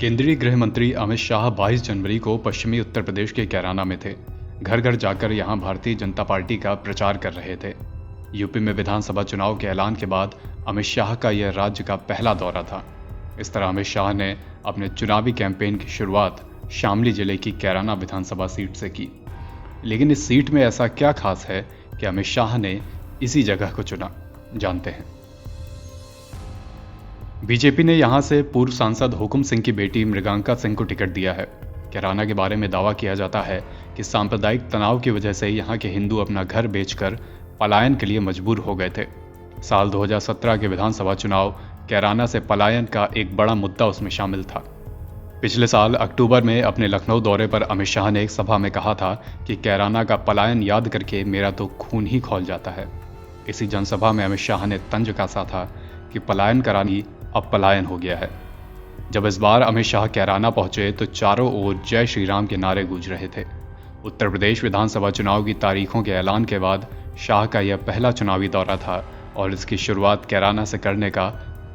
केंद्रीय गृह मंत्री अमित शाह 22 जनवरी को पश्चिमी उत्तर प्रदेश के कैराना में थे। घर घर जाकर यहां भारतीय जनता पार्टी का प्रचार कर रहे थे। यूपी में विधानसभा चुनाव के ऐलान के बाद अमित शाह का यह राज्य का पहला दौरा था। इस तरह अमित शाह ने अपने चुनावी कैंपेन की शुरुआत शामली जिले की कैराना विधानसभा सीट से की। लेकिन इस सीट में ऐसा क्या खास है कि अमित शाह ने इसी जगह को चुना, जानते हैं। बीजेपी ने यहां से पूर्व सांसद हुकुम सिंह की बेटी मृगांका सिंह को टिकट दिया है। कैराना के बारे में दावा किया जाता है कि सांप्रदायिक तनाव की वजह से यहां के हिंदू अपना घर बेचकर पलायन के लिए मजबूर हो गए थे। साल 2017 के विधानसभा चुनाव कैराना से पलायन का एक बड़ा मुद्दा उसमें शामिल था। पिछले साल अक्टूबर में अपने लखनऊ दौरे पर अमित शाह ने एक सभा में कहा था कि कैराना का पलायन याद करके मेरा तो खून ही खौल जाता है। इसी जनसभा में अमित शाह ने तंज कसा था कि पलायन करानी अब पलायन हो गया है। जब इस बार अमित शाह कैराना पहुंचे तो चारों ओर जय श्री राम के नारे गूंज रहे थे। उत्तर प्रदेश विधानसभा चुनाव की तारीखों के ऐलान के बाद शाह का यह पहला चुनावी दौरा था और इसकी शुरुआत कैराना से करने का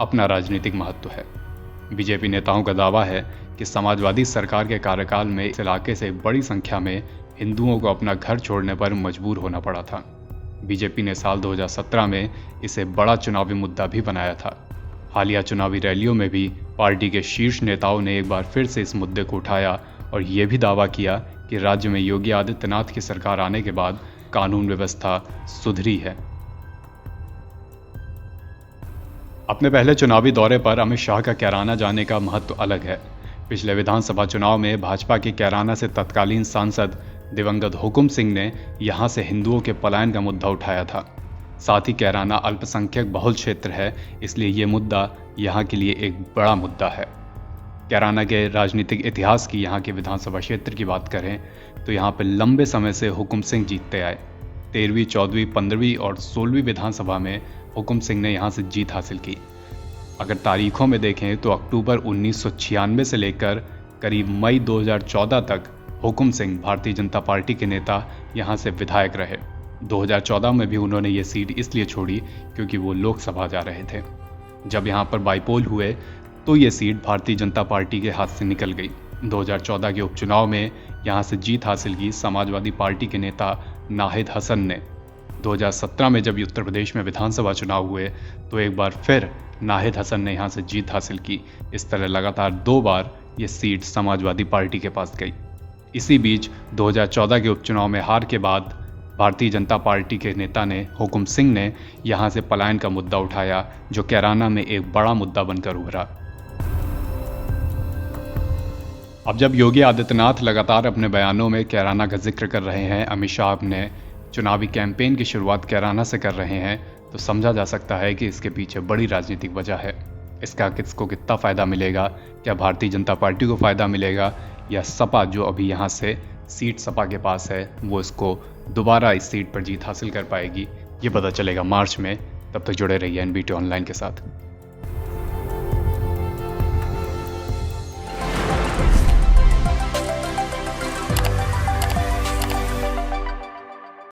अपना राजनीतिक महत्व है। बीजेपी नेताओं का दावा है कि समाजवादी सरकार के कार्यकाल में इस इलाके से बड़ी संख्या में हिंदुओं को अपना घर छोड़ने पर मजबूर होना पड़ा था। बीजेपी ने साल 2017 में इसे बड़ा चुनावी मुद्दा भी बनाया था। हालिया चुनावी रैलियों में भी पार्टी के शीर्ष नेताओं ने एक बार फिर से इस मुद्दे को उठाया और ये भी दावा किया कि राज्य में योगी आदित्यनाथ की सरकार आने के बाद कानून व्यवस्था सुधरी है। अपने पहले चुनावी दौरे पर अमित शाह का कैराना जाने का महत्व अलग है। पिछले विधानसभा चुनाव में भाजपा के कैराना से तत्कालीन सांसद दिवंगत हुकुम सिंह ने यहां से हिंदुओं के पलायन का मुद्दा उठाया था। साथ ही कैराना अल्पसंख्यक बहुल क्षेत्र है, इसलिए ये मुद्दा यहाँ के लिए एक बड़ा मुद्दा है। कैराना के राजनीतिक इतिहास की यहाँ के विधानसभा क्षेत्र की बात करें तो यहाँ पर लंबे समय से हुकुम सिंह जीतते आए। 13वीं, 14वीं, 15वीं और 16वीं विधानसभा में हुकुम सिंह ने यहाँ से जीत हासिल की। अगर तारीखों में देखें तो अक्टूबर 1996 से लेकर करीब मई 2014 तक हुकुम सिंह भारतीय जनता पार्टी के नेता यहाँ से विधायक रहे। 2014 में भी उन्होंने ये सीट इसलिए छोड़ी क्योंकि वो लोकसभा जा रहे थे। जब यहाँ पर बाईपोल हुए तो ये सीट भारतीय जनता पार्टी के हाथ से निकल गई। 2014 के उपचुनाव में यहाँ से जीत हासिल की समाजवादी पार्टी के नेता नाहिद हसन ने। 2017 में जब उत्तर प्रदेश में विधानसभा चुनाव हुए तो एक बार फिर नाहिद हसन ने यहाँ से जीत हासिल की। इस तरह लगातार 2 बार ये सीट समाजवादी पार्टी के पास गई। इसी बीच 2014 के उपचुनाव में हार के बाद भारतीय जनता पार्टी के नेता ने हुकुम सिंह ने यहां से पलायन का मुद्दा उठाया, जो कैराना में एक बड़ा मुद्दा बनकर उभरा। अब जब योगी आदित्यनाथ लगातार अपने बयानों में कैराना का जिक्र कर रहे हैं, अमित शाह अपने चुनावी कैंपेन की शुरुआत कैराना से कर रहे हैं, तो समझा जा सकता है कि इसके पीछे बड़ी राजनीतिक वजह है। इसका किसको कितना फायदा मिलेगा? क्या भारतीय जनता पार्टी को फायदा मिलेगा या सपा, जो अभी यहाँ से सीट सपा के पास है, वो इसको दोबारा इस सीट पर जीत हासिल कर पाएगी? ये पता चलेगा मार्च में। तब तक जुड़े रहिए एनबीटी ऑनलाइन के साथ।